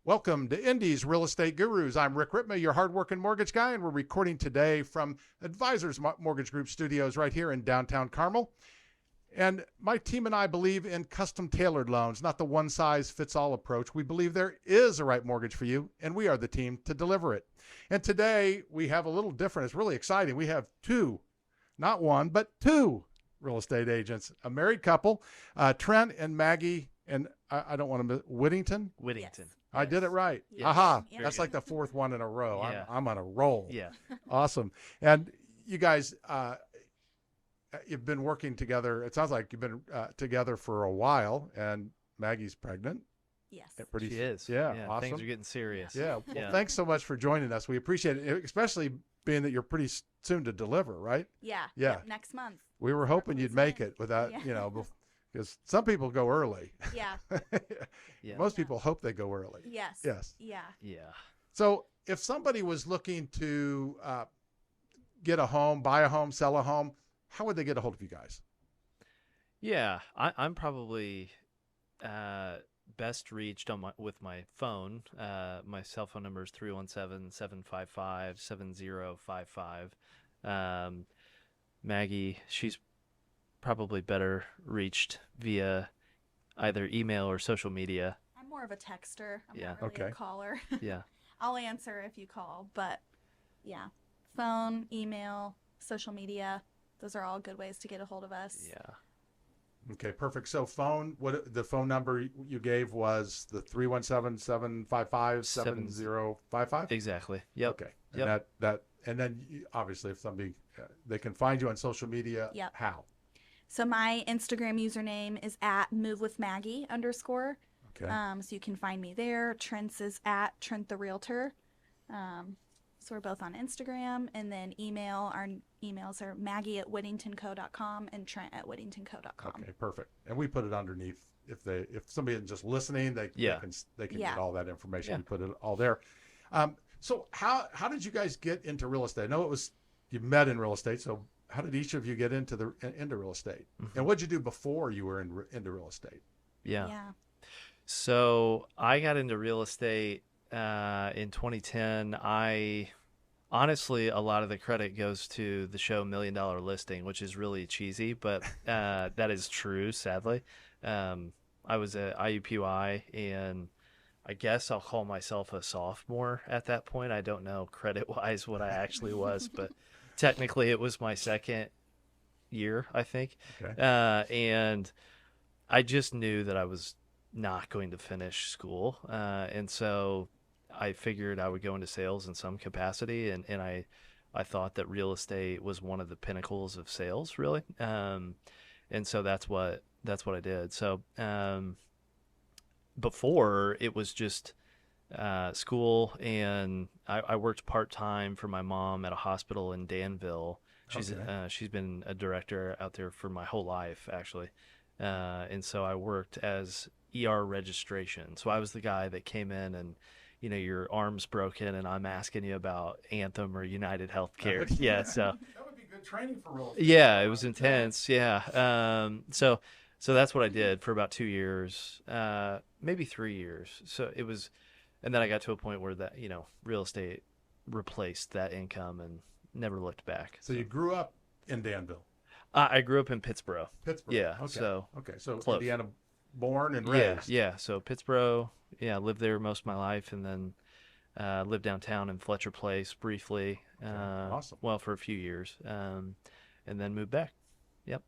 Welcome to Indy's Real Estate Gurus. I'm Rick Rittma, your hardworking mortgage guy, and we're recording today from Advisors Mortgage Group Studios right here in downtown Carmel. And my team and I believe in custom tailored loans, not the one-size-fits-all approach. We believe there is a right mortgage for you, and we are the team to deliver it. And today we have a little different. It's really exciting. We have two, not one, but two real estate agents, a married couple, Trent and Maggie, and I don't want to miss Whittington. Whittington. Yes. I did it right. Yes. Aha. Yeah. That's like the fourth one in a row. Yeah. I'm on a roll. Yeah. Awesome. And you guys, you've been working together. It sounds like you've been together for a while, and Maggie's pregnant. Yes. Pretty, She is. Yeah. Awesome. Things are getting serious. Yeah. Well, Yeah. thanks so much for joining us. We appreciate it, especially being that you're pretty soon to deliver, right? Yeah. Yeah. Yep, next month. We were hoping you'd make Soon. it without, Yeah. because some people go early. Yeah. Yeah. Most people hope they go early. Yes. Yes. Yeah. Yeah. So if somebody was looking to get a home, buy a home, sell a home, how would they get a hold of you guys? Yeah. I'm probably best reached with my phone. My cell phone number is 317-755-7055. Maggie, she's probably better reached via either email or social media. I'm more of a texter. I'm Yeah. not really Okay. a caller. Yeah. I'll answer if you call, but yeah. Phone, email, social media. Those are all good ways to get a hold of us. Yeah. Okay, perfect. So the phone number you gave was the 317-755-7055? Exactly. Yep. Okay. And Yep. and then obviously if somebody, they can find you on social media. Yep. How? So my Instagram username is @movewithmaggie_. Okay. So you can find me there. Trent's is @TrentTheRealtor. So we're both on Instagram, and then our emails are Maggie@WhittingtonCo.com and Trent@WhittingtonCo.com. Okay, perfect. And we put it underneath if somebody is just listening, they can Yeah. get all that information. Yeah. We put it all there. So how did you guys get into real estate? I know you met in real estate. So how did each of you get into real estate? Mhm. And what did you do before you were into real estate? Yeah. Yeah. So I got into real estate in 2010. Honestly, a lot of the credit goes to the show $1 Million Listing, which is really cheesy, but that is true, sadly. I was at IUPUI, and I guess I'll call myself a sophomore at that point. I don't know credit-wise what I actually was, but technically it was my second year, I think. Okay. And I just knew that I was not going to finish school. And so I figured I would go into sales in some capacity. And I thought that real estate was one of the pinnacles of sales, really. And so that's what I did. So before it was just school, and I worked part-time for my mom at a hospital in Danville. She's been a director out there for my whole life, actually. And so I worked as ER registration. So I was the guy that came in and, your arm's broken and I'm asking you about Anthem or United Healthcare. Yeah. So that would be good training for real estate. yeah, it was intense. Yeah. So that's what I did for about 2 years, maybe 3 years. So it was, and then I got to a point where that, real estate replaced that income and never looked back. So you grew up in Danville. I grew up in Pittsburgh. Pittsburgh. Yeah. Okay. So close. Indiana born and raised. Yeah. So Pittsburgh, lived there most of my life, and then lived downtown in Fletcher Place briefly. Awesome. Well, for a few years, and then moved back. Yep.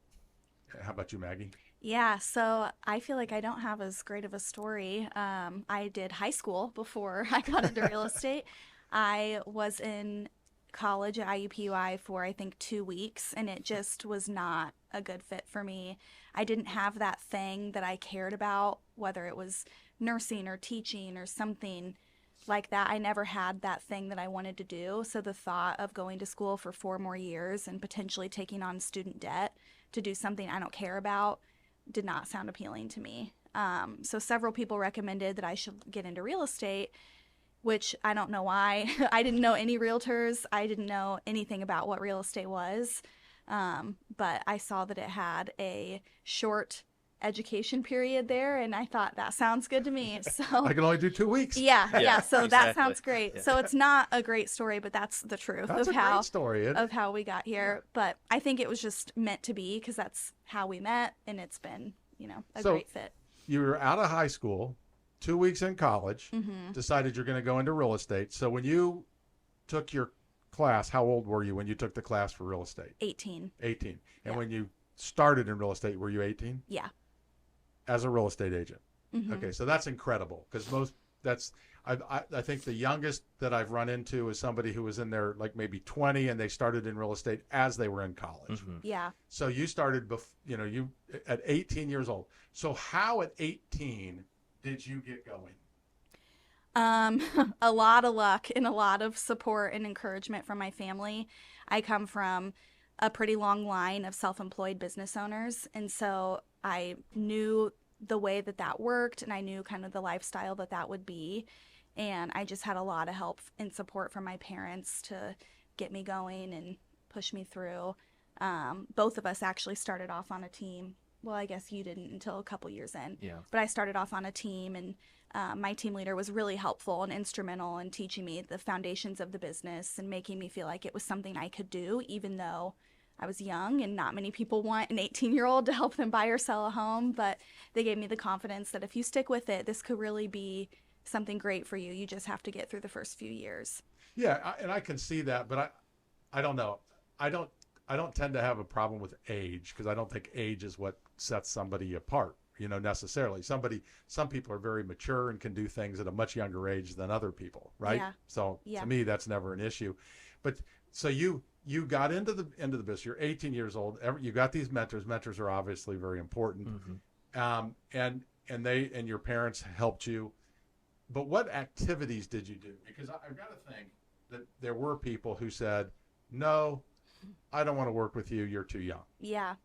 How about you, Maggie? Yeah, so I feel like I don't have as great of a story. I did high school before I got into real estate. I was in college at IUPUI for I think 2 weeks, and it just was not a good fit for me. I didn't have that thing that I cared about, whether it was nursing or teaching or something like that. I never had that thing that I wanted to do. So the thought of going to school for 4 more years and potentially taking on student debt to do something I don't care about did not sound appealing to me. So several people recommended that I should get into real estate, which I don't know why. I didn't know any realtors. I didn't know anything about what real estate was. But I saw that it had a short education period there, and I thought that sounds good to me. So I can only do 2 weeks. yeah, so that exactly. sounds great. Yeah. So it's not a great story, but that's the truth That's of a how great story. of how we got here. But I think it was just meant to be because that's how we met, and it's been, a So- great fit. You were out of high school, 2 weeks in college, Mm-hmm. decided you're going to go into real estate. So when you took your class, how old were you when you took the class for real estate? 18. 18. And Yeah. when you started in real estate, were you 18? Yeah. As a real estate agent. Mm-hmm. Okay, so that's incredible because I think the youngest that I've run into is somebody who was in there like maybe 20 and they started in real estate as they were in college. Mhm. Yeah. So you started, you at 18 years old. So how at 18 did you get going? A lot of luck and a lot of support and encouragement from my family. I come from a pretty long line of self-employed business owners, and so I knew the way that that worked, and I knew kind of the lifestyle that that would be, and I just had a lot of help and support from my parents to get me going and push me through. Both of us actually started off on a team. Well, I guess you didn't until a couple years in. Yeah. But I started off on a team, and my team leader was really helpful and instrumental in teaching me the foundations of the business and making me feel like it was something I could do, even though I was young and not many people want an 18-year-old to help them buy or sell a home. But they gave me the confidence that if you stick with it, this could really be something great for you. You just have to get through the first few years. Yeah, and I can see that, but I don't know. I don't tend to have a problem with age because I don't think age is what sets somebody apart, necessarily. Some people are very mature and can do things at a much younger age than other people, right? Yeah. So Yeah. to me, that's never an issue. But so you got into the business. You're 18 years old. You got these mentors. Mentors are obviously very important. Mhm. And your parents helped you. But what activities did you do? Because I've got to think that there were people who said, no, I don't want to work with you. You're too young. Yeah.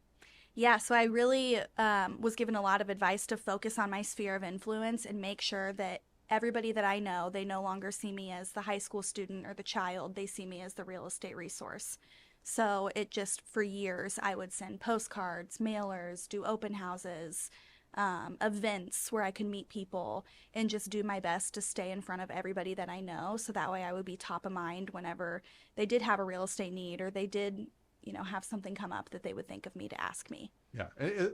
Yeah, so I really was given a lot of advice to focus on my sphere of influence and make sure that everybody that I know, they no longer see me as the high school student or the child. They see me as the real estate resource. So it just, for years, I would send postcards, mailers, do open houses, events where I could meet people and just do my best to stay in front of everybody that I know. So that way I would be top of mind whenever they did have a real estate need or they did have something come up that they would think of me to ask me. Yeah,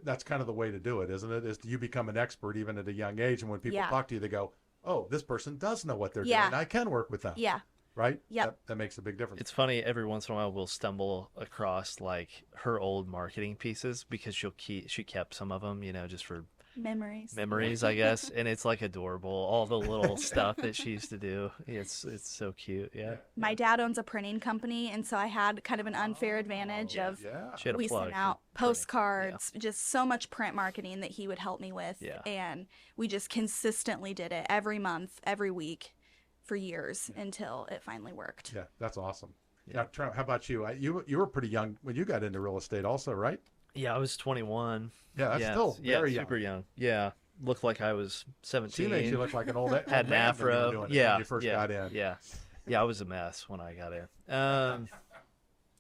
that's kind of the way to do it, isn't it? Is you become an expert even at a young age, and when people Yeah. talk to you, they go, "Oh, this person does know what they're Yeah. doing. I can work with them." Yeah. Right? Yep. That makes a big difference. It's funny, every once in a while we'll stumble across like her old marketing pieces because she kept some of them, just for Memories. I guess, and it's like adorable. All the little stuff that she used to do. It's so cute. Yeah. My dad owns a printing company, and so I had kind of an unfair advantage of Yeah. She had a we plug sent for out printing. postcards, just so much print marketing that he would help me with. Yeah. And we just consistently did it every month, every week for years until it finally worked. Yeah, that's awesome. Yeah. Now, Trent, how about you? You were pretty young when you got into real estate, also, right? Yeah, I was 21. Yeah, that's yeah, still very young. super young. Yeah, looked like I was 17. She makes you look like an old Had man an when you were afro. doing it Yeah, when you first yeah, got in. yeah. I was a mess when I got in.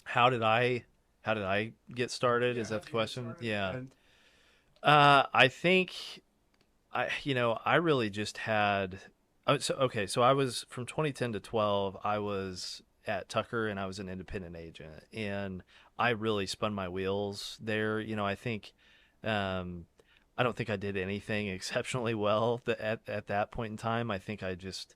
How did I get started? Is that the question? Yeah. And I think I really just had. So I was from 2010 to 12. I was at Tucker and I was an independent agent, and I really spun my wheels there. I think I don't think I did anything exceptionally well at that point in time. I think I just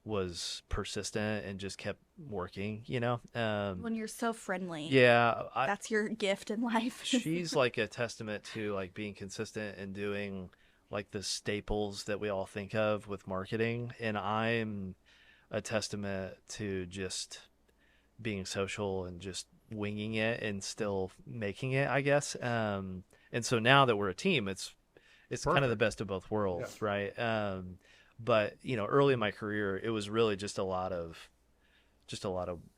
was persistent and just kept working. When you're so friendly. Yeah, That's your gift in life. she's like a testament to like being consistent and doing like the staples that we all think of with marketing, and I'm a testament to just being social and just winging it and still making it, I guess. And so now that we're a team, it's kind of the best of both worlds, right? But early in my career, it was really just a lot of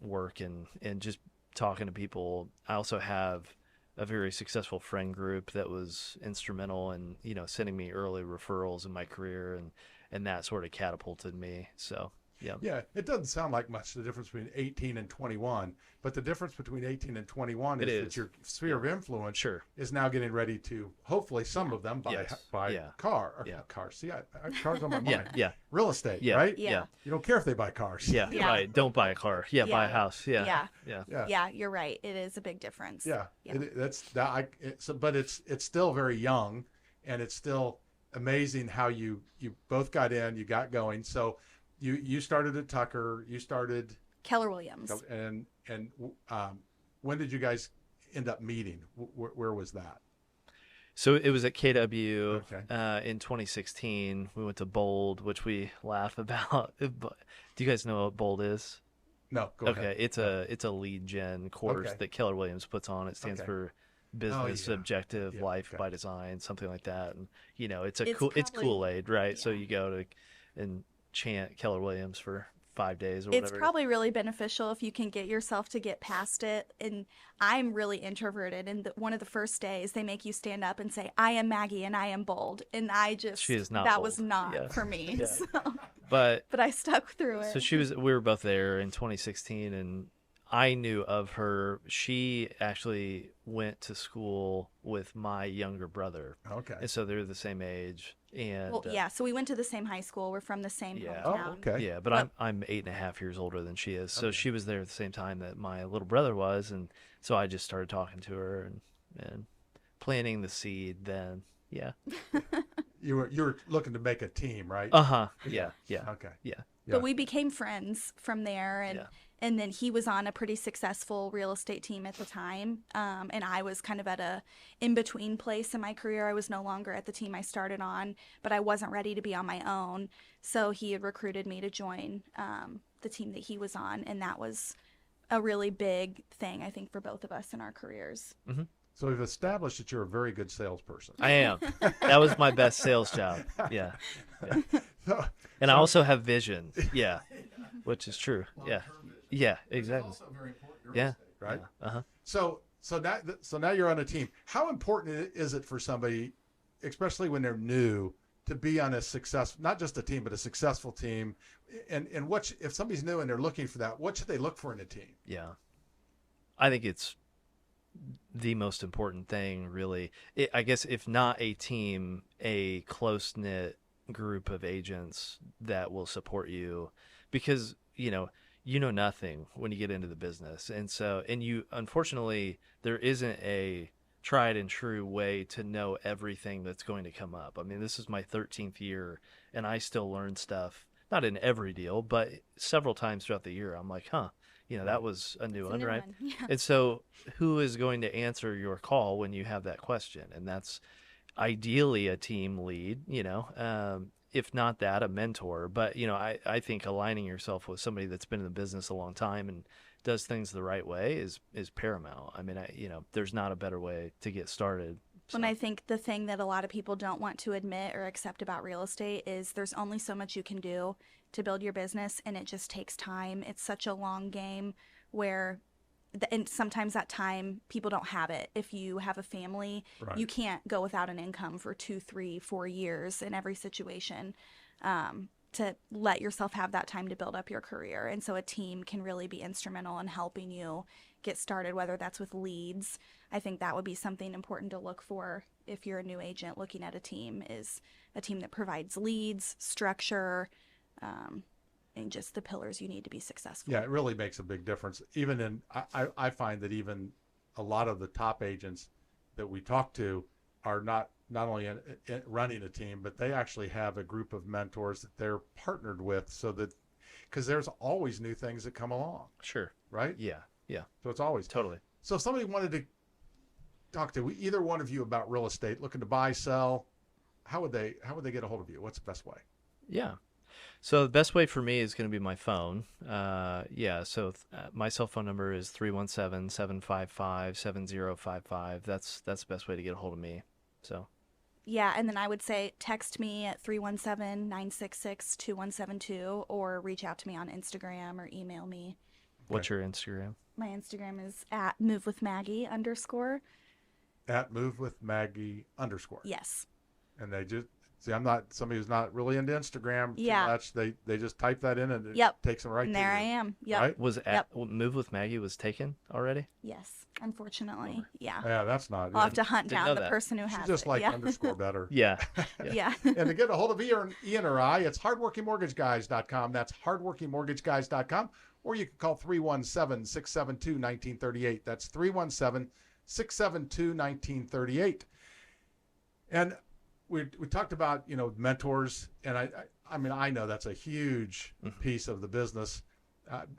work and just talking to people. I also have a very successful friend group that was instrumental in sending me early referrals in my career, and that sort of catapulted me. So Yeah. Yeah, it doesn't sound like much, the difference between 18 and 21, but the difference between 18 and 21 It is is. that your sphere of influence Sure. is now getting ready to, hopefully some of them buy Yes. buy Yeah. car or Yeah. cars. See, I cars on my Yeah. mind. Yeah. Real estate, Yeah. right? Yeah. You don't care if they buy cars. Yeah. Yeah. Right. Don't buy a car. Yeah. Buy a Yeah. house. Yeah. Yeah. Yeah. Yeah. Yeah, you're right. It is a big difference. Yeah, Yeah. that's that. But it's still very young, and it's still amazing how you both got in, you got going. So you started at Tucker, you started, Keller Williams. and when did you guys end up meeting? Where was that? So it was at KW Okay. in 2016. We went to Bold, which we laugh about. But do you guys know what Bold is? No, go Okay, ahead. it's a lead gen course Okay. that Keller Williams puts on. It stands Okay. for Business yeah. Objective Yeah, Life okay. by Design, something like that. And it's It's it's probably- Kool-Aid, right? So yeah. you go to and chant Keller Williams for 5 days or It's whatever. probably really beneficial if you can get yourself to get past it. And I'm really introverted. And one of the first days, they make you stand up and say, "I am Maggie and I am bold." And I just, She is not that bold. was not Yeah. for me. Yeah. So, But but I stuck through it. so we were both there in 2016, and I knew of her. She actually went to school with my younger brother, Okay. and so they're the same age. And Well, yeah. So we went to the same high school. We're from the same Yeah. hometown. Oh, okay. yeah, but I'm 8.5 years older than she is, so Okay. she was there at the same time that my little brother was, and so I just started talking to her and planting the seed. Then, yeah, You were looking to make a team, right? yeah, Okay. yeah. Yeah. But we became friends from there, and Yeah. and then he was on a pretty successful real estate team at the time, and I was kind of at a in between place in my career. I was no longer at the team I started on, but I wasn't ready to be on my own. So he had recruited me to join the team that he was on, and that was a really big thing, I think, for both of us in our careers. So we've established that you're a very good salesperson. I am. That was my best sales job. Yeah. So- And I also have vision. Yeah. Which is true. Yeah. Yeah, exactly. also very important in real Yeah. estate, right? Uh-huh. So now you're on a team. How important is it for somebody, especially when they're new, to be on a successful, not just a team, but a successful team? And if somebody's new and they're looking for that, what should they look for in a team? Yeah. I think it's the most important thing, really. I guess if not a team, a close-knit group of agents that will support you, because, you know nothing when you get into the business. And you, unfortunately, there isn't a tried and true way to know everything that's going to come up. I mean, this is my 13th year, and I still learn stuff, not in every deal, but several times throughout the year. I'm like, that was a new It's a one, new right? one. Yeah. And so who is going to answer your call when you have that question? And that's ideally a team lead, if not that, a mentor. But, I think aligning yourself with somebody that's been in the business a long time and does things the right way is paramount. I mean, there's not a better way to get started. And I think the thing that a lot of people don't want to admit or accept about real estate is there's only so much you can do to build your business, and it just takes time. It's such a long game where, and sometimes that time people don't have it. If you have a family, Right. you can't go without an income for 2, 3, 4 years in every situation. To let yourself have that time to build up your career. And so a team can really be instrumental in helping you get started, whether that's with leads. I think that would be something important to look for if you're a new agent looking at a team, is a team that provides leads, structure, and just the pillars you need to be successful. Yeah, it really makes a big difference. I find that even a lot of the top agents that we talk to are not only in running a team, but they actually have a group of mentors that they're partnered with, so that, because there's always new things that come along, Sure. right? Yeah. Yeah. So it's always Totally. So if somebody wanted to talk to either one of you about real estate, looking to buy, sell, how would they get a hold of you? What's the best way? Yeah. So the best way for me is going to be my phone. So my cell phone number is 317-755-7055. That's the best way to get a hold of me. So. Yeah, and then I would say text me at 317-966-2172 or reach out to me on Instagram or email me. What's your Instagram? My Instagram is at @movewithmaggie_. At @movewithmaggie_. Yes. And they just See, I'm not somebody who's not really into Instagram too Yeah. much. They just type that in and it Yep. takes them right And to there you, I am. Yep. right? Was Yep. Move with Maggie was taken already? Yes. Unfortunately. Yeah. Yeah, that's not. I'll have to hunt Didn't down know the that. person who She's has just it. like Yeah. underscore better. Yeah. Yeah. And to get a hold of Ian or I, it's hardworkingmortgageguys.com. That's hardworkingmortgageguys.com. Or you can call 317-672-1938. That's 317-672-1938. And we talked about, mentors. And I mean, I know that's a huge piece of the business.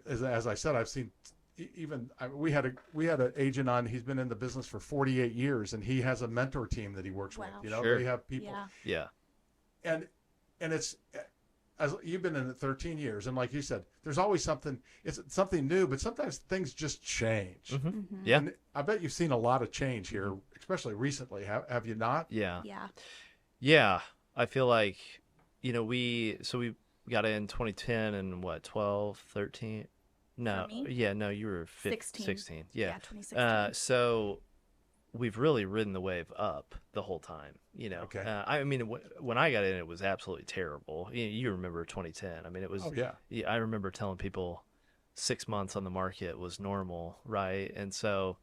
As I said, I've seen we had an agent on. He's been in the business for 48 years, and he has a mentor team that he works Wow. with. Sure. They have people, Yeah. Yeah. and it's as you've been in it 13 years, and like you said, there's always something. It's something new, but sometimes things just change. Mm-hmm. Yeah. And I bet you've seen a lot of change here, especially recently. Have you not? Yeah. Yeah. Yeah. I feel like, we got in 2010 and what, 12, 13? No. For me? Yeah, no, you were 16. 16. Yeah. Yeah. 2016. So we've really ridden the wave up the whole time, Okay. I mean, when I got in, it was absolutely terrible. You remember 2010. I mean, it was, Oh yeah. I remember telling people 6 months on the market was normal, right? And so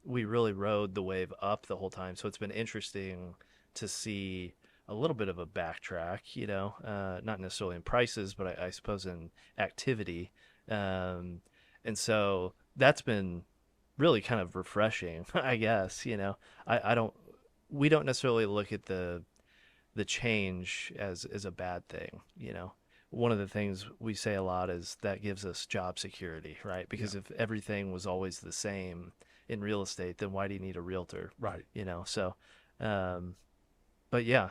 we really rode the wave up the whole time. So it's been interesting to see a little bit of a backtrack, not necessarily in prices, but I suppose in activity. And so that's been really kind of refreshing, I guess. We don't necessarily look at the change as a bad thing. One of the things we say a lot is that gives us job security, right? Because if everything was always the same in real estate, then why do you need a realtor? Right. So, but yeah,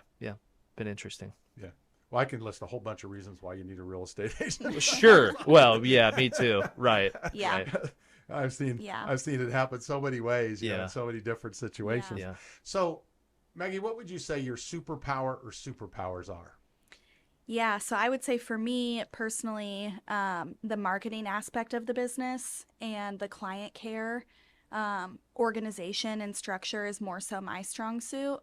been interesting. Yeah. Well, I can list a whole bunch of reasons why you need a real estate agent. Sure. Well, yeah, me too. Right. Yeah. Right. I've seen it happen so many ways, in so many different situations. Yeah. So, Maggie, what would you say your superpower or superpowers are? Yeah, so I would say for me personally, the marketing aspect of the business and the client care, organization and structure is more so my strong suit.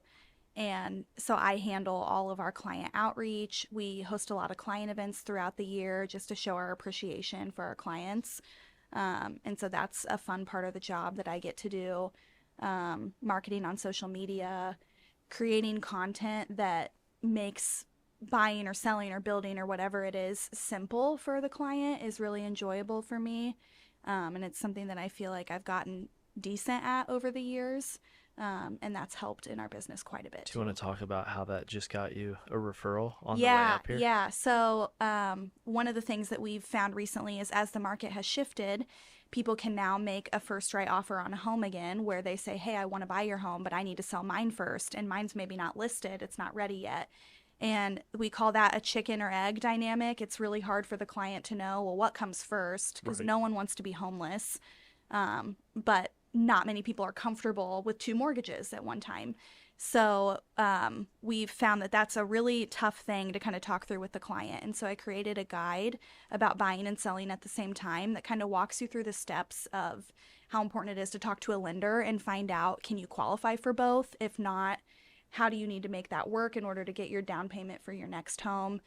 And so I handle all of our client outreach. We host a lot of client events throughout the year just to show our appreciation for our clients. And so that's a fun part of the job that I get to do. Marketing on social media, creating content that makes buying or selling or building or whatever it is simple for the client is really enjoyable for me. And it's something that I feel like I've gotten decent at over the years. And that's helped in our business quite a bit. Do you want to talk about how that just got you a referral on the way Yeah, up here? yeah. So one of the things that we've found recently is as the market has shifted, people can now make a first right offer on a home again where they say, hey, I want to buy your home, but I need to sell mine first. And mine's maybe not listed. It's not ready yet. And we call that a chicken or egg dynamic. It's really hard for the client to know, well, what comes first? Because Right. no one wants to be homeless. But not many people are comfortable with two mortgages at one time. So we've found that that's a really tough thing to kind of talk through with the client. And so I created a guide about buying and selling at the same time that kind of walks you through the steps of how important it is to talk to a lender and find out, can you qualify for both? If not, how do you need to make that work in order to get your down payment for your next home?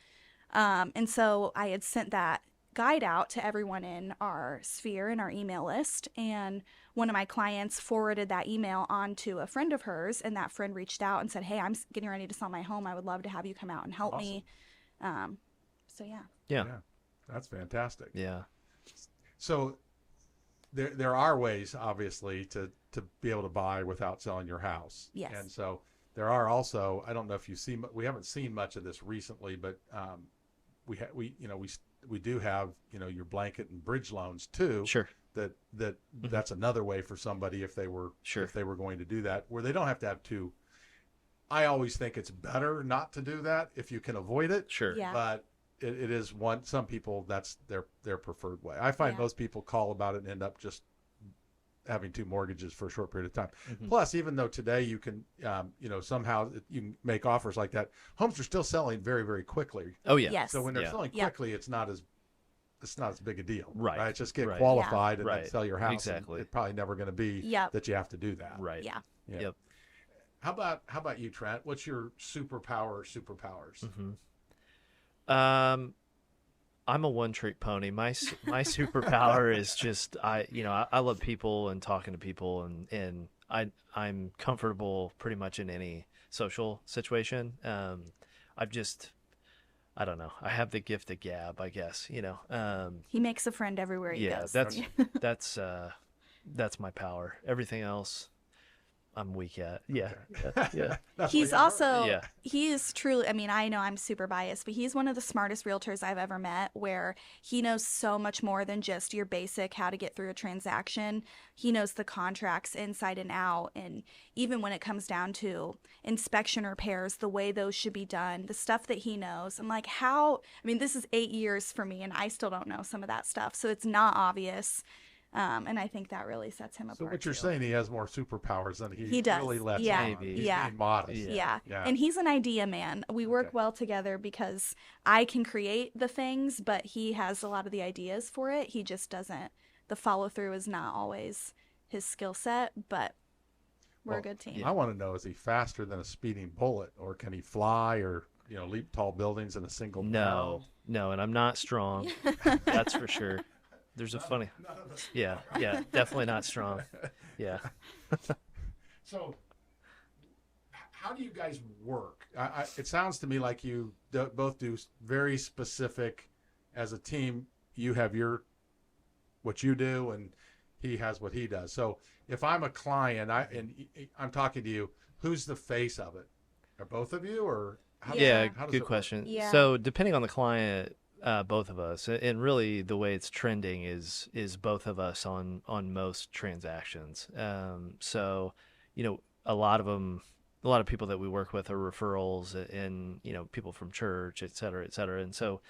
And so I had sent that guide out to everyone in our sphere and our email list. And one of my clients forwarded that email on to a friend of hers, and that friend reached out and said, hey, I'm getting ready to sell my home. I would love to have you come out and help me. So yeah. Yeah. That's fantastic. Yeah. So there are ways, obviously, to be able to buy without selling your house. Yes. And so there are also, I don't know if you see, we haven't seen much of this recently, but we do have, your blanket and bridge loans too. Sure. That's another way for somebody if they were going to do that, where they don't have to have two. I always think it's better not to do that if you can avoid it. Sure. Yeah. But it is some people, that's their preferred way. I find most people call about it and end up just having two mortgages for a short period of time. Mm-hmm. Plus, even though today you can, somehow you can make offers like that, homes are still selling very, very quickly. Oh yeah. Yes. So when they're Yeah. selling quickly, it's not as big a deal. Right. Just get Right. qualified and Right. then sell your house. Exactly. It's probably never going to be Yep. that you have to do that. Right. Yeah. Yeah. Yep. How about you, Trent? What's your superpowers? Um, I'm a one-trick pony. My superpower is just I love people and talking to people, and I'm comfortable pretty much in any social situation. I've just I don't know. I have the gift of gab, I guess. He makes a friend everywhere he Yeah, goes. that's that's my power. Everything else I'm weak at. Yeah, yeah, That's He's what you also, yeah. he is truly, I mean, I know I'm super biased, but he's one of the smartest realtors I've ever met, where he knows so much more than just your basic how to get through a transaction. He knows the contracts inside and out. And even when it comes down to inspection repairs, the way those should be done, the stuff that he knows. I'm like, how, I mean, this is 8 years for me and I still don't know some of that stuff. So it's not obvious. And I think that really sets him So apart what you're too. saying, he has more superpowers than He does. really lets Yeah. on. Maybe. He's Yeah. being modest. Yeah. Yeah. Yeah. And he's an idea man. We work Okay. well together because I can create the things, but he has a lot of the ideas for it. He just doesn't, the follow through is not always his skill set, but we're Well, a good team. I want to know, is he faster than a speeding bullet, or can he fly, or leap tall buildings in a single No, no, and I'm not strong. That's for sure. There's a funny. Yeah, yeah, definitely not strong. Yeah. So, how do you guys work? It sounds to me like you both do very specific. As a team, you have what you do, and he has what he does. So, if I'm a client, I'm talking to you, who's the face of it? Are both of you, or how Yeah, how does good it work? question. Yeah. So depending on the client, both of us, and really the way it's trending is both of us on most transactions. So, a lot of them, a lot of people that we work with are referrals, and people from church, et cetera, et cetera. And so,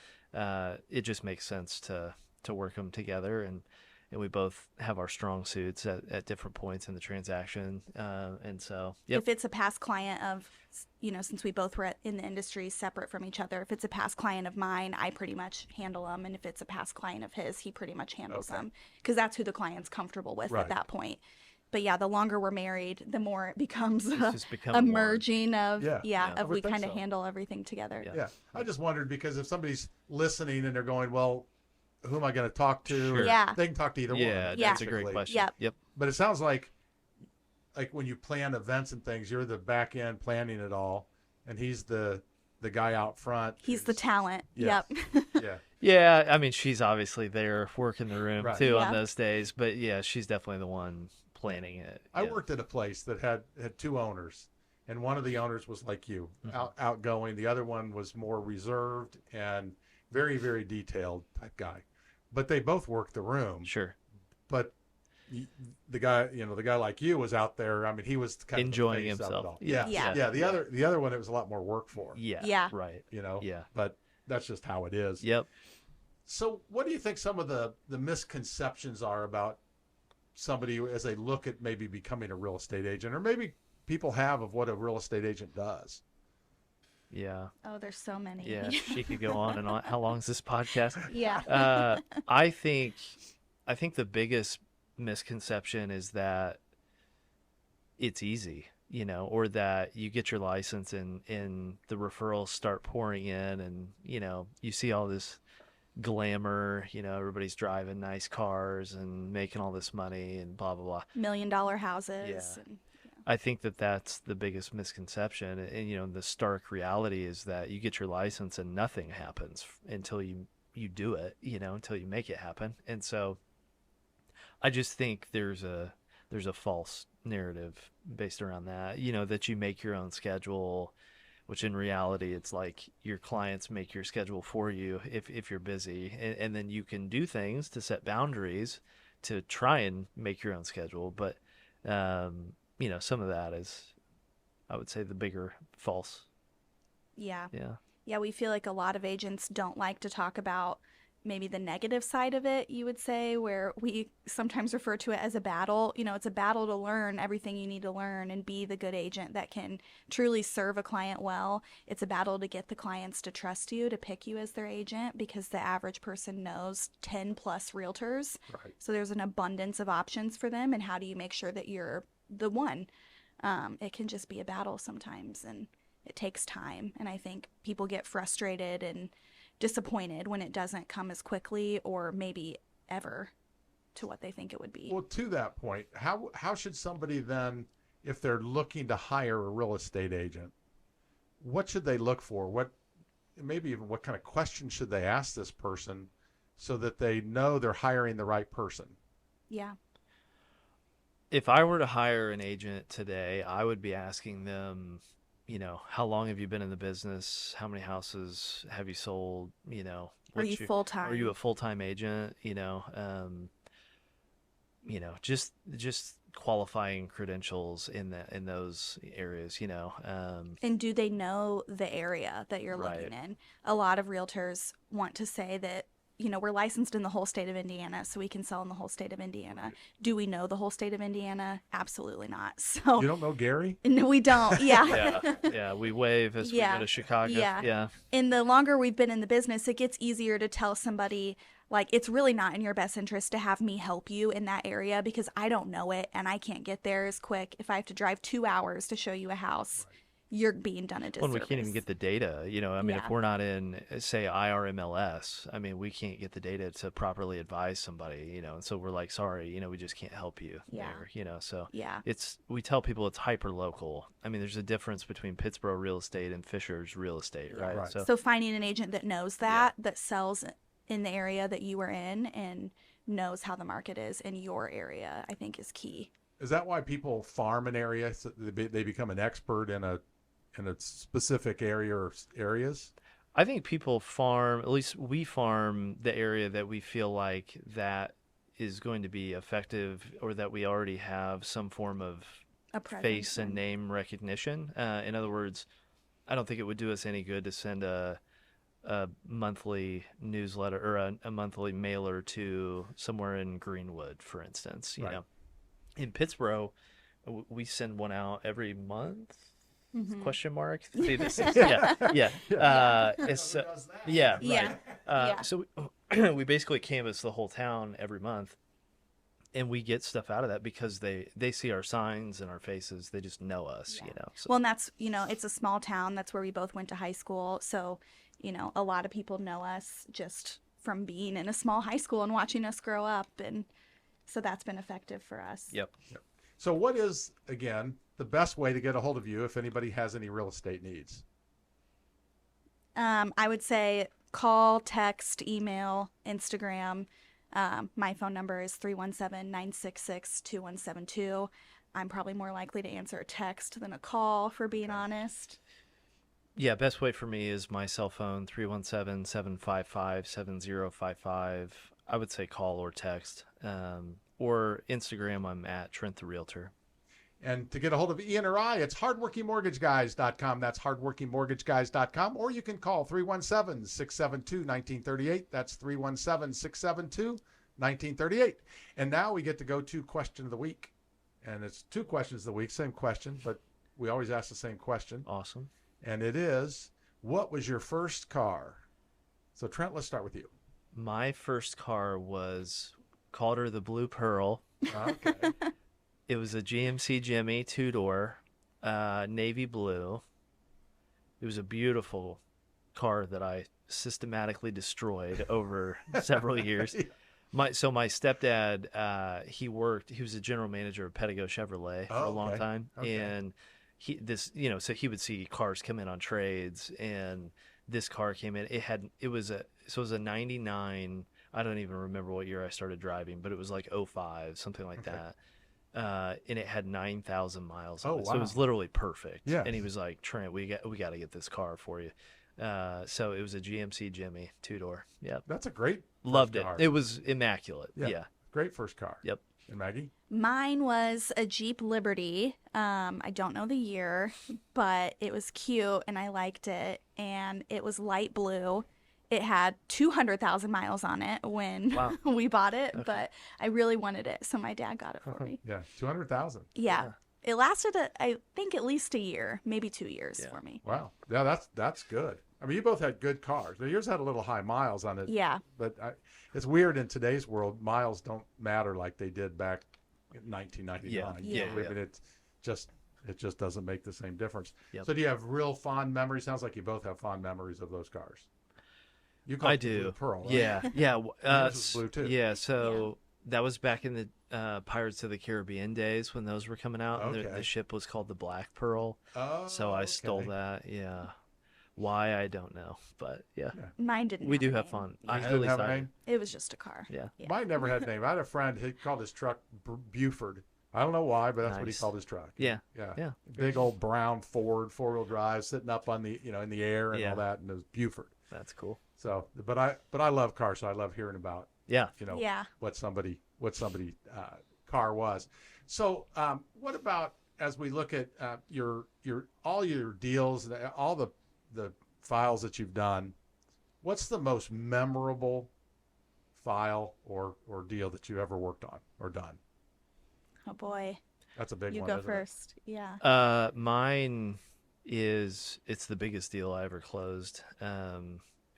it just makes sense to work them together, and we both have our strong suits at different points in the transaction. And so, yep. If it's a past client of, since we both were in the industry separate from each other, if it's a past client of mine, I pretty much handle them. And if it's a past client of his, he pretty much handles Okay. them because that's who the client's comfortable with Right. at that point. But yeah, the longer we're married, the more it becomes It's just become a one. merging of, Yeah. Yeah. of I would we think kind of so. handle everything together. Yeah. Yeah, I just wondered because if somebody's listening and they're going, well, who am I going to talk to? Sure. Yeah. They can talk to either Yeah, one. that's a great basically. question. Yep. Yep. But it sounds like when you plan events and things, you're the back end planning it all, and he's the guy out front. He's the who's- talent. Yeah. Yep. Yeah. Yeah, I mean, she's obviously there working the room Right. too Yeah. on those days, but yeah, she's definitely the one planning it. I Yeah. worked at a place that had two owners, and one of the owners was like you, Mhm. outgoing. The other one was more reserved and very, very detailed type guy. But they both worked the room. Sure. But the guy like you was out there. I mean, he was kind Enjoying of the face of it himself. all. Yeah. Yeah. Yeah. The other one, it was a lot more work for. Yeah. Yeah. Right. Yeah. But that's just how it is. Yep. So, what do you think some of the misconceptions are about somebody as they look at maybe becoming a real estate agent, or maybe people have of what a real estate agent does? Yeah. Oh, there's so many. Yeah. She could go on and on. How long is this podcast? Yeah. I think the biggest misconception is that it's easy, or that you get your license and the referrals start pouring in, and you see all this glamour, everybody's driving nice cars and making all this money and blah blah blah. $1 million houses. Yeah. And, I think that that's the biggest misconception, and the stark reality is that you get your license and nothing happens until you do it, until you make it happen. And so I just think there's a false narrative based around that, that you make your own schedule, which in reality it's like your clients make your schedule for you if you're busy, and then you can do things to set boundaries to try and make your own schedule. But some of that is, I would say, the bigger false. yeah. Yeah. Yeah, we feel like a lot of agents don't like to talk about maybe the negative side of it, you would say, where we sometimes refer to it as a battle. It's a battle to learn everything you need to learn and be the good agent that can truly serve a client well. It's a battle to get the clients to trust you, to pick you as their agent, because the average person knows 10 plus realtors. Right. So there's an abundance of options for them. And how do you make sure that you're the one? it can just be a battle sometimes, and it takes time. And I think people get frustrated and disappointed when it doesn't come as quickly or maybe ever to what they think it would be. Well, to that point, how should somebody then, if they're looking to hire a real estate agent, what should they look for? What, maybe even what kind of questions should they ask this person so that they know they're hiring the right person? Yeah. If I were to hire an agent today, I would be asking them, how long have you been in the business? How many houses have you sold? Are you full-time? Are you a full-time agent? Just qualifying credentials in those areas, And do they know the area that you're Right. living in? A lot of realtors want to say that, we're licensed in the whole state of Indiana, so we can sell in the whole state of Indiana. Do we know the whole state of Indiana? Absolutely not. So You don't know Gary? no, we don't. Yeah. Yeah, we wave as we Yeah. go to Chicago. Yeah. Yeah. And the longer we've been in the business, it gets easier to tell somebody, like, it's really not in your best interest to have me help you in that area because I don't know it and I can't get there as quick. If I have to drive 2 hours to show you a house, you're being done a Well, disservice. and we can't even get the data, if Yeah. we're not in, say, IRMLS, we can't get the data to properly advise somebody, and so we're like, sorry, we just can't help you Yeah. there, so Yeah. we tell people it's hyper local. There's a difference between Pittsburgh real estate and Fisher's real estate, right? Right. So finding an agent that knows that sells in the area that you are in and knows how the market is in your area, I think is key. Is that why people farm an area? So they become an expert in a specific area or areas? I think people farm, at least we farm the area that we feel like that is going to be effective or that we already have some form of A presence face and in. name recognition. In other words, I don't think it would do us any good to send a monthly newsletter or a monthly mailer to somewhere in Greenwood, for instance. Right. In Pittsburgh, we send one out every month. Mhm. Question mark? See, this is, yeah. It's yeah, right. Yeah. Yeah. So we basically canvass the whole town every month, and we get stuff out of that because they see our signs and our faces. They just know us, Yeah. So. Well, and that's, it's a small town. That's where we both went to high school. So, a lot of people know us just from being in a small high school and watching us grow up. And so that's been effective for us. Yep. So what is, again, the best way to get a hold of you if anybody has any real estate needs? I would say call, text, email, Instagram. My phone number is 317-966-2172. I'm probably more likely to answer a text than a call, for being honest. Yeah, best way for me is my cell phone, 317-755-7055. I would say call or text. Or Instagram, I'm at Trent the Realtor. And to get a hold of Ian or I, it's hardworkingmortgageguys.com. That's hardworkingmortgageguys.com. Or you can call 317-672-1938. That's 317-672-1938. And now we get to go to question of the week. And it's 2 questions of the week, same question, but we always ask the same question. Awesome. And it is, what was your first car? So Trent, let's start with you. My first car called her the Blue Pearl. Okay. It was a GMC Jimmy 2-door, navy blue. It was a beautiful car that I systematically destroyed over several years. My stepdad, he was a general manager of Pedigo Chevrolet for a long time. Okay. And so he would see cars come in on trades, and this car came in. It was a 99. I don't even remember what year I started driving, but it was like 05, something like that. And it had 9,000 miles on it. So it was literally perfect. Yes. And he was like, Trent, we got to get this car for you. So it was a GMC Jimmy 2-door. Yep. That's a great Loved first it. car. It was immaculate. Yeah. Great first car. Yep. And Maggie? Mine was a Jeep Liberty. I don't know the year, but it was cute and I liked it. And it was light blue. It had 200,000 miles on it when we bought it, but I really wanted it, so my dad got it for me. Yeah, 200,000. Yeah. It lasted, I think, at least a year, maybe 2 years for me. Wow. Yeah, that's good. I mean, you both had good cars. Now, yours had a little high miles on it. Yeah. But it's weird in today's world, miles don't matter like they did back in 1999. Yeah. I mean, it's just It just doesn't make the same difference. Yep. So do you have real fond memories? Sounds like you both have fond memories of those cars. You call I it the Blue do. Pearl, right? Yeah, yeah. Yours was blue too. Yeah, so that was back in the Pirates of the Caribbean days when those were coming out. And Okay. the ship was called the Black Pearl. Oh, So I stole okay. that. Yeah. Why, I don't know. But yeah, Mine didn't. we have do a have name. fun. Yeah. Mine At didn't least have a I name. It was just a car. Yeah. Yeah. Mine never had a name. I had a friend who called his truck Buford. I don't know why, but that's what he Nice. called his truck. Yeah. Yeah. Yeah. Big old brown Ford 4-wheel drive sitting up on the in the air and Yeah. all that, and it was Buford. That's cool. So, but I love cars, so I love hearing about Yeah. Yeah. what somebody car was. So, what about as we look at your all your deals, all the files that you've done? What's the most memorable file or deal that you ever worked on or done? Oh boy. That's a big You one. go isn't it? first. Yeah. Mine it's the biggest deal I ever closed.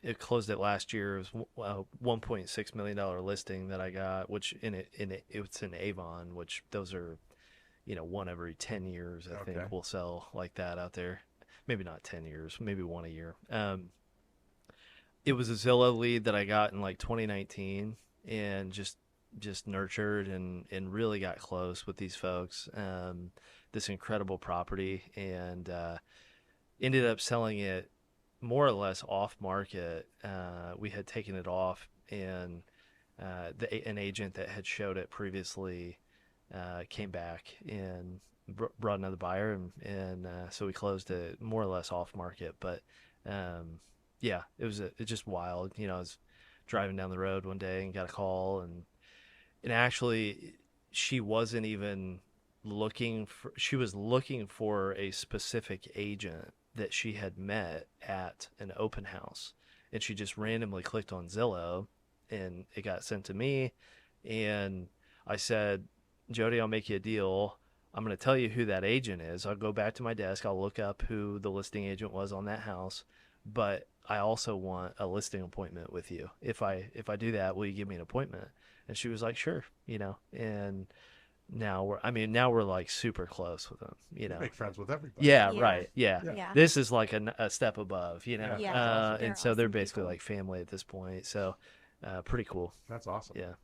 It closed it last year. It was a $1.6 million listing that I got, which it's in Avon, which those are, one every 10 years, I Okay. think will sell like that out there. Maybe not 10 years, maybe one a year. It was a Zillow lead that I got in like 2019 and just nurtured and really got close with these folks. This incredible property, and ended up selling it more or less off market. We had taken it off, and an agent that had showed it previously came back and brought another buyer, and so we closed it more or less off market. But yeah, it's just wild. I was driving down the road one day and got a call, and actually she wasn't even she was looking for a specific agent that she had met at an open house, and she just randomly clicked on Zillow and it got sent to me, and I said, Jody, I'll make you a deal. I'm going to tell you who that agent is. I'll go back to my desk. I'll look up who the listing agent was on that house, but I also want a listing appointment with you. If I do that, will you give me an appointment? And she was like, sure, and now we're like super close with them, Make friends with everybody. Yeah, Yeah. right. Yeah. Yeah. This is like a step above, Yeah. Yeah. and They're so they're awesome basically people. like family at this point. So, pretty cool. That's awesome. Yeah.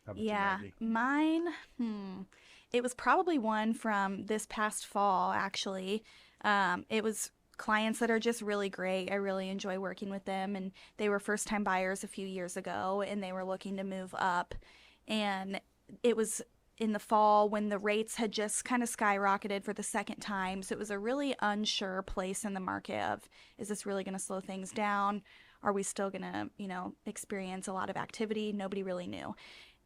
How about you, Yeah. Maggie? Mine, it was probably one from this past fall, actually. It was clients that are just really great. I really enjoy working with them, and they were first-time buyers a few years ago, and they were looking to move up. And it was in the fall when the rates had just kind of skyrocketed for the second time. So it was a really unsure place in the market of, is this really going to slow things down? Are we still going to, experience a lot of activity? Nobody really knew.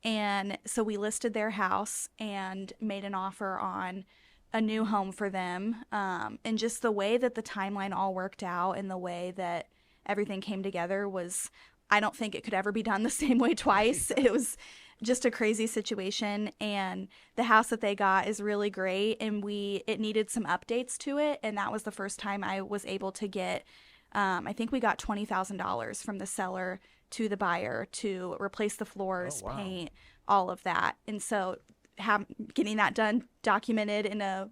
And so we listed their house and made an offer on a new home for them. And just the way that the timeline all worked out and the way that everything came together was, I don't think it could ever be done the same way twice. It was just a crazy situation, and the house that they got is really great, and it needed some updates to it, and that was the first time I was able to get I think we got $20,000 from the seller to the buyer to replace the floors, Oh, wow. paint, all of that. And so getting that done, documented in a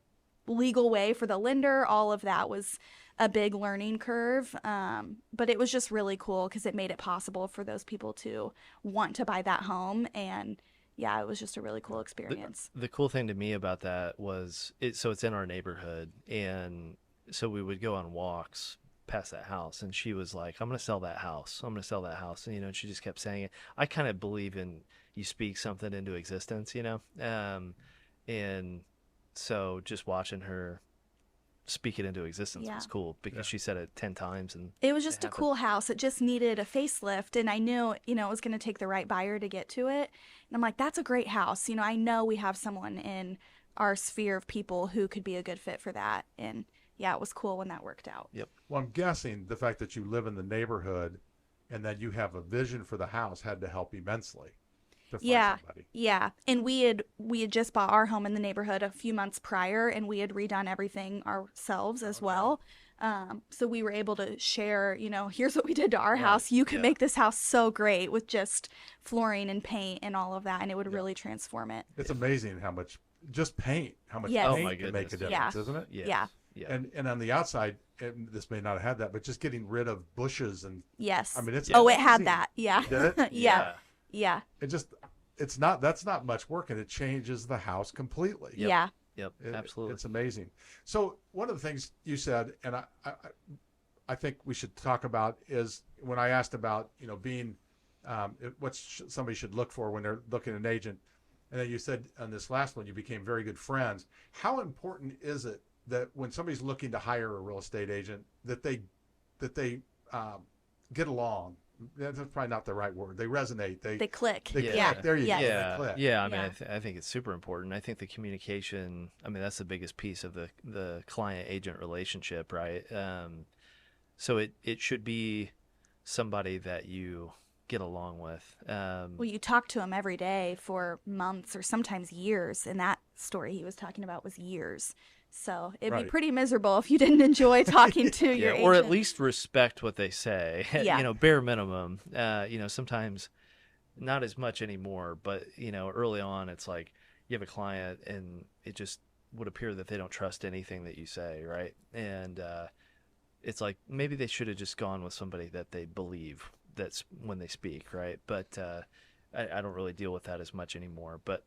legal way for the lender, all of that was a big learning curve. But it was just really cool because it made it possible for those people to want to buy that home. And yeah, it was just a really cool experience. The cool thing to me about that was it's in our neighborhood, and so we would go on walks past that house, and she was like, I'm going to sell that house. I'm going to sell that house. And, and she just kept saying it. I kind of believe in you speak something into existence, and so just watching her speak it into existence Yeah. was cool because she said it 10 times. And It was just a happened. cool house. It just needed a facelift, and I knew, it was going to take the right buyer to get to it. And I'm like, that's a great house. I know we have someone in our sphere of people who could be a good fit for that. And yeah, it was cool when that worked out. Yep. Well, I'm guessing the fact that you live in the neighborhood and that you have a vision for the house had to help immensely to find somebody. Yeah. And we had just bought our home in the neighborhood a few months prior, and we had redone everything ourselves as well. So we were able to share, here's what we did to our house. You could make this house so great with just flooring and paint and all of that, and it would really transform it. It's amazing how much just paint, how much Yes. Oh paint my can make a goodness, difference, yeah. isn't it? Yes. Yeah. Yeah. And on the outside, and this may not have had that, but just getting rid of bushes and Yes. I mean it's Oh, it had amazing. that. Yeah. Did it? Yeah. Yeah. It just that's not much work, and it changes the house completely. Yep. Yeah. Yep. Absolutely. It's amazing. So one of the things you said, and I think we should talk about is when I asked about being what somebody should look for when they're looking at an agent, and then you said on this last one you became very good friends. How important is it that when somebody's looking to hire a real estate agent that they get along? That's probably not the right word. They resonate. They click. They Yeah. click. There you Yes. go. Yeah, They click. yeah. I mean, Yeah. I think it's super important. I think the communication. I mean, that's the biggest piece of the client agent relationship, right? So it should be somebody that you get along with. Well, you talk to him every day for months or sometimes years, and that story he was talking about was years. So it'd be Right. pretty miserable if you didn't enjoy talking to your agent. Or at least respect what they say. Yeah. Bare minimum. Sometimes not as much anymore, but early on, it's like you have a client and it just would appear that they don't trust anything that you say, right? And it's like maybe they should have just gone with somebody that they believe that's when they speak, right? But I don't really deal with that as much anymore. But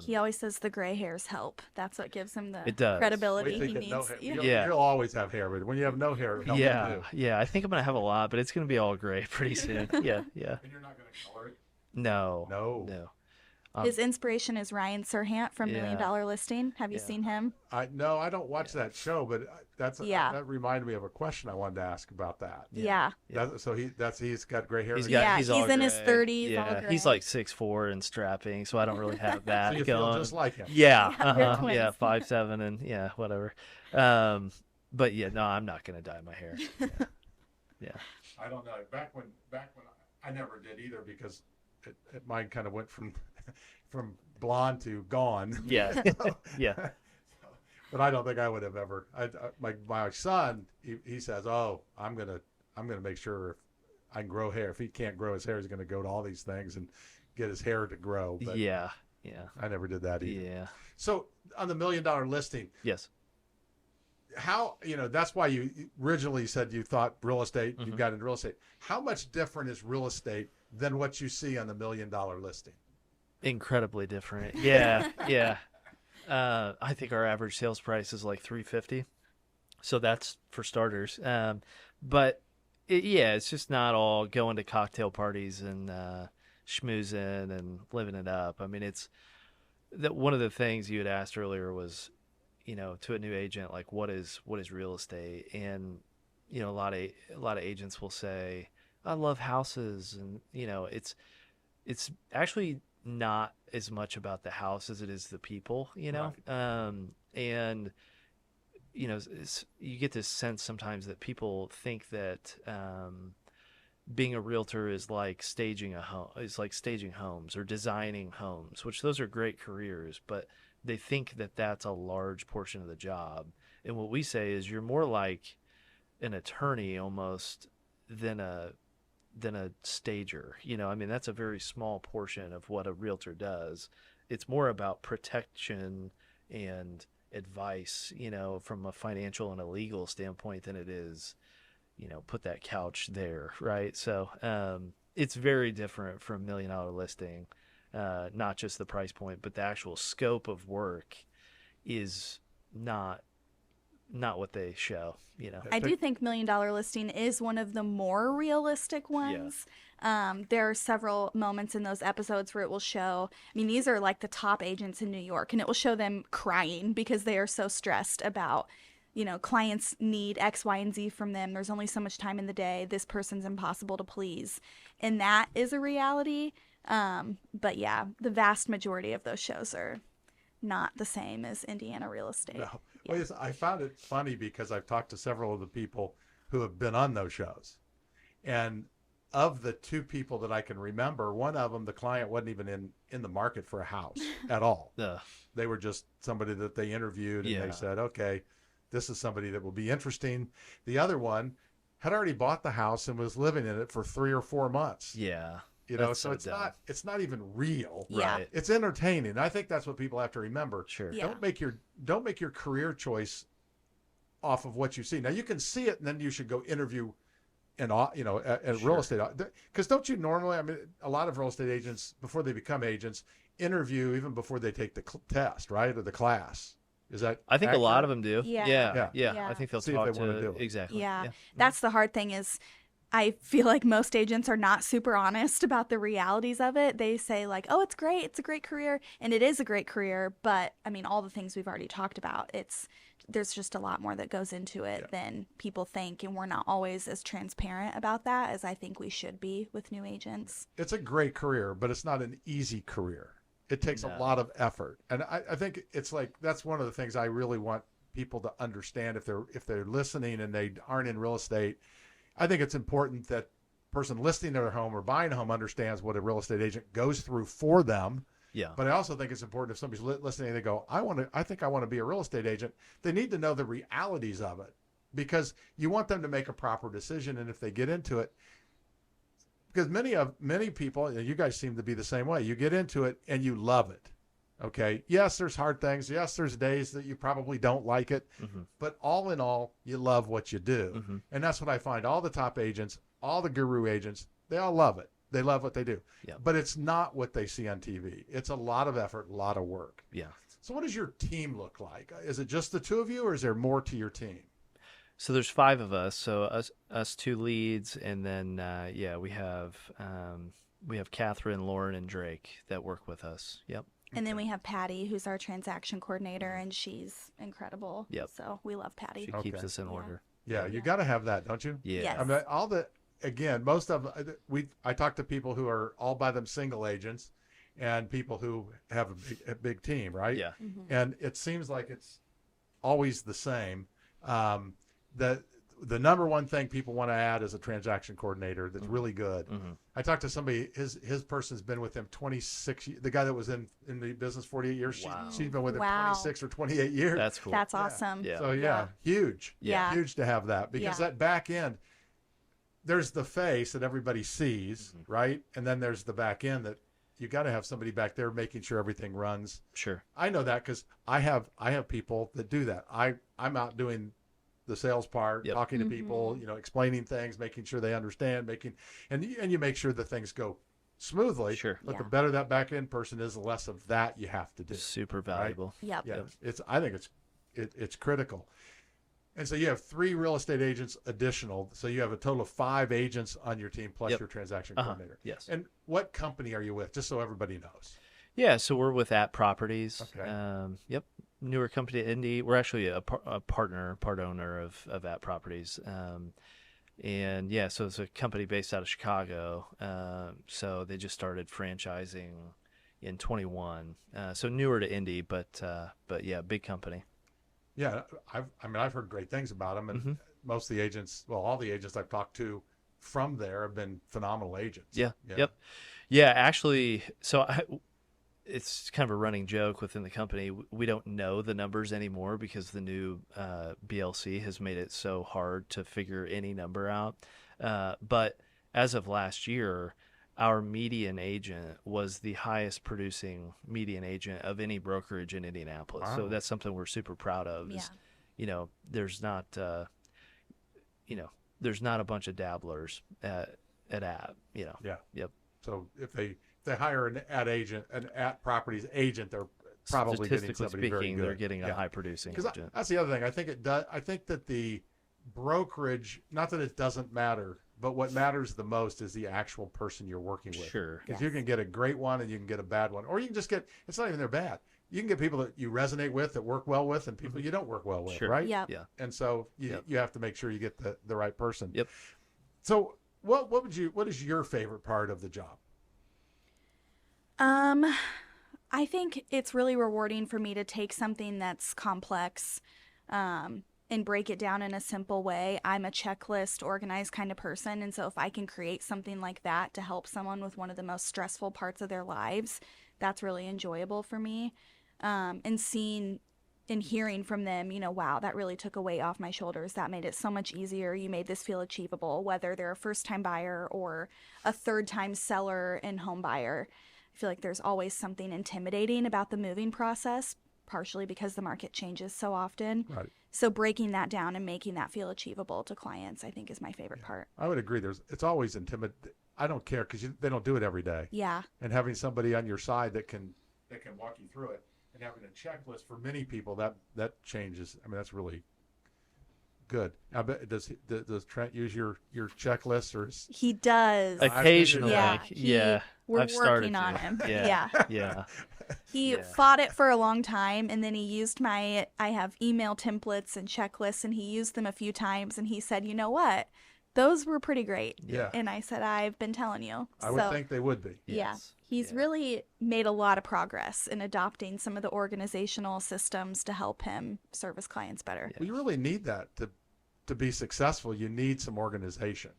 He always says the gray hairs help. That's what gives him the It does. credibility We he think that no needs. hair, Yeah. Yeah. You'll always have hair, but when you have no hair, it helps you too. yeah, I think I'm gonna have a lot, but it's gonna be all gray pretty soon. Yeah. And you're not going to color it? No. No. His inspiration is Ryan Serhant from Yeah. $1 Million Listing. Have you Yeah. seen him? I don't watch that show, but Yeah. that reminded me of a question I wanted to ask about that. Yeah. Yeah. So he's got gray hair. He's again? got. Yeah, He's all he's in his gray. 30s, all Yeah, gray. he's like 6'4" and strapping, so I don't really have that So you going. feel just like him. Yeah, Yeah, you're uh-huh, twins. yeah, 5'7" and yeah, whatever. But yeah, no, I'm not gonna dye my hair. Yeah, I don't know. Back when I never did either because mine kind of went from blonde to gone. yeah, yeah, But I don't think I would have ever. My son, he says, "Oh, I'm gonna make sure if I can grow hair. If he can't grow his hair, he's gonna go to all these things and get his hair to grow." But yeah. I never did that either. Yeah. So on the $1 Million Listing, Yes. how that's why you originally said you thought real estate. You Mhm. got into real estate. How much different is real estate than what you see on the $1 Million Listing? Incredibly different. Yeah, yeah. I think our average sales price is like $350, so that's for starters. But it's just not all going to cocktail parties and schmoozing and living it up. I mean, it's that one of the things you had asked earlier was, to a new agent, like what is real estate, and a lot of agents will say, I love houses, and it's actually not as much about the house as it is the people, and you get this sense sometimes that people think that being a realtor is like staging homes or designing homes, which those are great careers, but they think that that's a large portion of the job. And what we say is you're more like an attorney almost than a stager. I mean, that's a very small portion of what a realtor does. It's more about protection and advice, from a financial and a legal standpoint than it is, put that couch there, right? So it's very different from $1 Million Listing. Not just the price point, but the actual scope of work is not what they show, I do think $1 Million Listing is one of the more realistic ones. There are several moments in those episodes where it will show, these are like the top agents in New York, and it will show them crying because they are so stressed about, clients need X, Y, and Z from them. There's only so much time in the day. This person's impossible to please. And that is a reality. But yeah, the vast majority of those shows are not the same as Indiana real estate. No. Well, yes, I found it funny because I've talked to several of the people who have been on those shows. And of the two people that I can remember, one of them, the client wasn't even in the market for a house at all. They were just somebody that they interviewed, and they said, okay, this is somebody that will be interesting. The other one had already bought the house and was living in it for 3 or 4 months. Yeah. You know, That's so so it's dumb. not even real. Yeah. Right. It's entertaining. I think that's what people have to remember. Sure. Yeah. Don't make your career choice off of what you see. Now you can see it, and then you should go interview at real Sure. estate. Because don't you normally? I mean, a lot of real estate agents before they become agents interview even before they take the test, right, or the class. Is that? I think a lot of accurate? them do. Yeah. Yeah. Yeah. I think they'll See if talk they wanna to do it. exactly. Yeah. Yeah. That's the hard thing is I feel like most agents are not super honest about the realities of it. They say like, "Oh, it's great. It's a great career." And it is a great career, but I mean, all the things we've already talked about, there's just a lot more that goes into it than people think, and we're not always as transparent about that as I think we should be with new agents. It's a great career, but it's not an easy career. It takes a No. lot of effort, and I think it's like that's one of the things I really want people to understand if they're listening and they aren't in real estate. I think it's important that person listing their home or buying a home understands what a real estate agent goes through for them. Yeah. But I also think it's important if somebody's listening and they go, I think I want to be a real estate agent. They need to know the realities of it because you want them to make a proper decision. And if they get into it, because many people, and you guys seem to be the same way, you get into it and you love it. Okay. Yes, there's hard things. Yes, there's days that you probably don't like it, but all in all, you love what you do. And that's what I find. All the top agents, all the guru agents, they all love it. They love what they do, but it's not what they see on TV. It's a lot of effort, a lot of work. Yeah. So what does your team look like? Is it just the two of you or is there more to your team? So there's 5 of us. So us 2 leads, and then we have Catherine, Lauren, and Drake that work with us. Yep. And then we have Patty, who's our transaction coordinator, and she's incredible. Yep. So we love Patty. She keeps us in order. Yeah, you got to have that, don't you? Yeah. Yes. I mean, again, most of I talk to people who are all by them single agents, and people who have a big team, right? Yeah. And it seems like it's always the same. The number one thing people want to add is a transaction coordinator that's really good. I talked to somebody, his person's been with him 26 years. The guy that was in the business 48 years, Wow. she's been with him Wow. 26 or 28 years. That's cool. That's awesome. Yeah. So Yeah. huge. Yeah. Huge to have that because Yeah. that back end, there's the face that everybody sees, right? And then there's the back end that you got to have somebody back there making sure everything runs. Sure. I know that because I have people that do that. I'm out doing the sales part, Yep. talking to people, explaining things, making sure they understand, and you make sure that things go smoothly. Sure. But the Yeah. better that back end person is, the less of that you have to do. Super valuable. Yep. Yeah, I think it's critical. And so you have 3 real estate agents additional. So you have a total of 5 agents on your team plus Yep. your transaction coordinator. Yes. And what company are you with? Just so everybody knows. Yeah, so we're with At Properties. Okay. Yep, newer company to Indy. We're actually a part owner of At Properties. And yeah, so it's a company based out of Chicago. So they just started franchising in 21. So newer to Indy, but yeah, big company. Yeah, I've heard great things about them, and most of the agents, well, all the agents I've talked to from there have been phenomenal agents. Yeah. Yep. Yeah, actually, it's kind of a running joke within the company. We don't know the numbers anymore because the new BLC has made it so hard to figure any number out. But as of last year, our median agent was the highest producing median agent of any brokerage in Indianapolis. Wow. So that's something we're super proud of. Is, there's not, there's not a bunch of dabblers at App. Yeah. Yep. So if they hire an At Properties agent, they're probably getting Statistically somebody very speaking, good. they're getting a high producing Because agent. that's the other thing. I think that the brokerage, not that it doesn't matter, but what matters the most is the actual person you're working with. Sure. Because you can get a great one and you can get a bad one, or you can just get. It's not even they're bad. You can get people that you resonate with, that work well with, and people you don't work well with, Sure. right? Yep. Yeah. And so you have to make sure you get the right person. Yep. So what is your favorite part of the job? I think it's really rewarding for me to take something that's complex, and break it down in a simple way. I'm a checklist, organized kind of person. And so if I can create something like that to help someone with one of the most stressful parts of their lives, that's really enjoyable for me. And seeing in hearing from them, wow, that really took a weight off my shoulders. That made it so much easier. You made this feel achievable, whether they're a first-time buyer or a third-time seller and home buyer. I feel like there's always something intimidating about the moving process, partially because the market changes so often. Right. So breaking that down and making that feel achievable to clients, I think, is my favorite part. I would agree. It's always intimidating. I don't care because they don't do it every day. Yeah. And having somebody on your side that can walk you through it, and having a checklist for many people, that changes. I mean, that's really good. I bet, does Trent use your checklist, or He does. Occasionally. Yeah. We're I've started working on to. him. Yeah. Yeah. He fought it for a long time, and then he used I have email templates and checklists, and he used them a few times, and he said, you know what? Those were pretty great. Yeah. And I said, I've been telling you. I would think they would be. Yeah. Yes. He's really made a lot of progress in adopting some of the organizational systems to help him service clients better. Well, you really need that to be successful. You need some organization.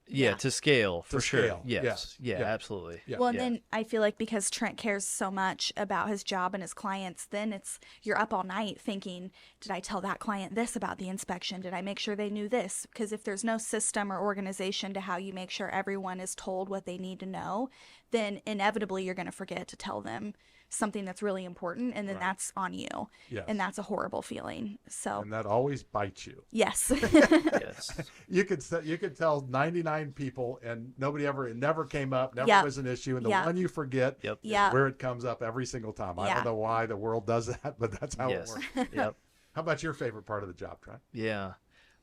Yeah, to scale, for sure. Scale. Yes. Yeah. Yeah, absolutely. Yeah. Well, and then I feel like because Trent cares so much about his job and his clients, then you're up all night thinking, did I tell that client this about the inspection? Did I make sure they knew this? Because if there's no system or organization to how you make sure everyone is told what they need to know, then inevitably you're going to forget to tell them something that's really important, and then that's on you. Yes. And that's a horrible feeling. So And that always bites you. yes. Yes. You could tell 99 people, and it never came up, never Yep. was an issue, and the Yep. one you forget Yep. is Yep. where it comes up every single time. I Yeah. don't know why the world does that, but that's how Yes. it works. Yep. How about your favorite part of the job, Trent? Yeah.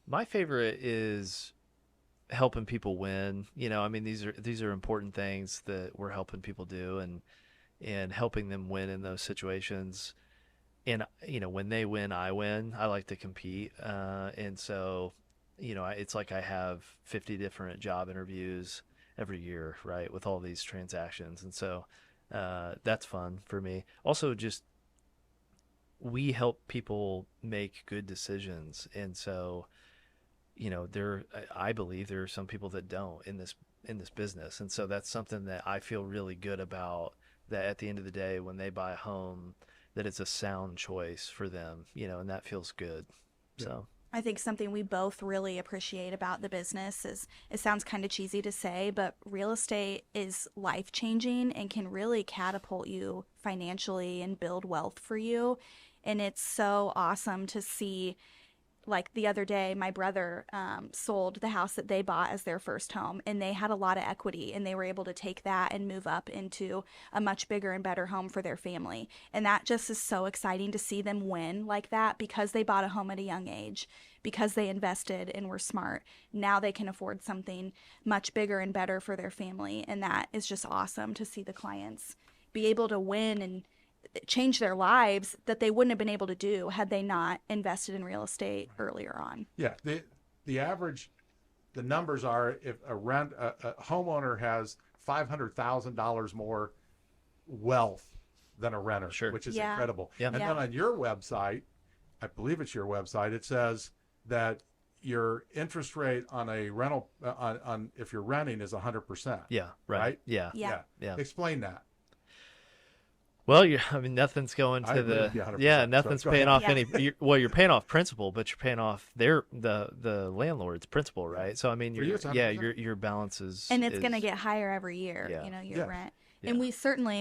My favorite is helping people win. I mean, these are important things that we're helping people do, and helping them win in those situations. And when they win, I win. I like to compete, and so it's like I have 50 different job interviews every year, right, with all these transactions, and so that's fun for me. Also, just we help people make good decisions, and so I believe there are some people that don't in this business, and so that's something that I feel really good about, that at the end of the day when they buy a home, that it's a sound choice for them, and that feels good. So I think something we both really appreciate about the business is, it sounds kind of cheesy to say, but real estate is life-changing and can really catapult you financially and build wealth for you. And it's so awesome to see. Like the other day, my brother sold the house that they bought as their first home, and they had a lot of equity, and they were able to take that and move up into a much bigger and better home for their family. And that just is so exciting to see them win like that, because they bought a home at a young age, because they invested and were smart. Now they can afford something much bigger and better for their family. And that is just awesome to see the clients be able to win and change their lives that they wouldn't have been able to do had they not invested in real estate earlier on. Yeah, the average, the numbers are, if a homeowner has $500,000 more wealth than a renter, Sure. which is Yeah. incredible. Yeah. And then on your website, I believe it's your website, it says that your interest rate on a rental on if you're renting is 100%. yeah, right. Right? Yeah. Yeah. Yeah. Explain that. Well, I mean, nothing's going I to agree with you 100%. yeah, nothing's So go paying ahead. off Yeah. you're paying off principal, but you're paying off the landlord's principal, right? So I mean, For you, it's 100%. your balance is, And it's going to get higher every year, Yeah. your Yeah. rent. Yeah. And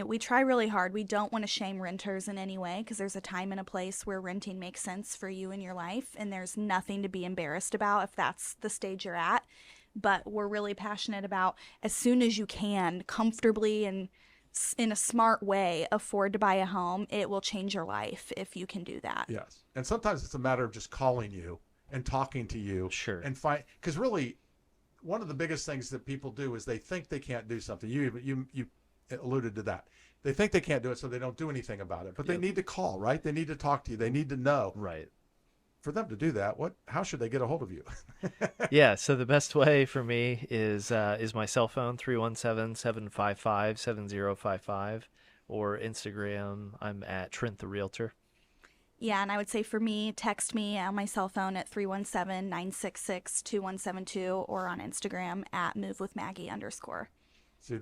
we try really hard. We don't want to shame renters in any way, because there's a time and a place where renting makes sense for you in your life, and there's nothing to be embarrassed about if that's the stage you're at. But we're really passionate about, as soon as you can, comfortably and in a smart way, afford to buy a home. It will change your life if you can do that. Yes. And sometimes it's a matter of just calling you and talking to you. Sure. And because really, one of the biggest things that people do is they think they can't do something. You alluded to that. They think they can't do it, so they don't do anything about it. But they Yep. need to call, right? They need to talk to you. They need to know. right. For them to do that, how should they get a hold of you? Yeah, so the best way for me is my cell phone, 317-755-7055, or Instagram. I'm at Trent the Realtor. Yeah, and I would say for me, text me on my cell phone at 317-966-2172, or on Instagram at @movewithmaggie_. See,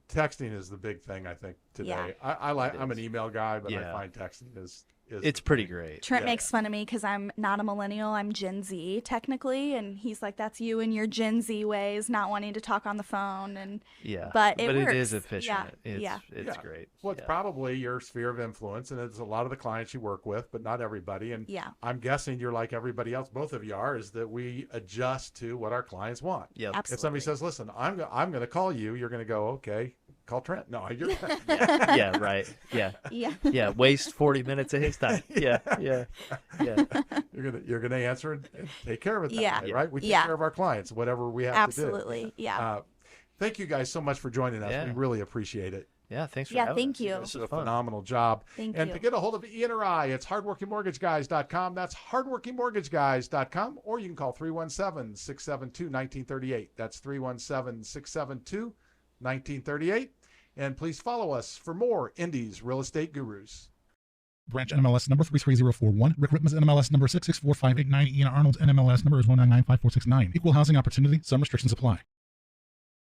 texting is the big thing, I think, today. Yeah. I'm an email guy, but I Yeah. find texting is It's pretty great. Trent Yeah. makes fun of me because I'm not a millennial. I'm Gen Z technically, and he's like, "That's you and your Gen Z ways, not wanting to talk on the phone." And Yeah, but it it works. is efficient. Yeah, It's Yeah. great. Well, it's Yeah. probably your sphere of influence, and it's a lot of the clients you work with, but not everybody. And Yeah. I'm guessing you're like everybody else. Both of you are. Is that we adjust to what our clients want. Yep. Absolutely. If somebody says, "Listen, I'm going to call you," you're going to go, "Okay, call Trent." No, you're. Yeah, right. Yeah. Yeah. Yeah, waste 40 minutes of his time. Yeah. You're gonna answer and take care of it that Yeah. way, right? We take Yeah. care of our clients, whatever we have to Absolutely. do. Yeah. Thank you guys so much for joining us. Yeah. We really appreciate it. Yeah, thanks for Yeah, having thank us. you. This This is is a fun. phenomenal job. Thank And you. to get a hold of Ian or I, it's hardworkingmortgageguys.com. That's hardworkingmortgageguys.com. Or you can call 317-672-1938. That's 317-672-1938. And please follow us for more Indy's Real Estate Gurus. Branch NMLS number 33041. Rick Rittman's NMLS number 664589. Ian Arnold's NMLS number is 1995469. Equal housing opportunity. Some restrictions apply.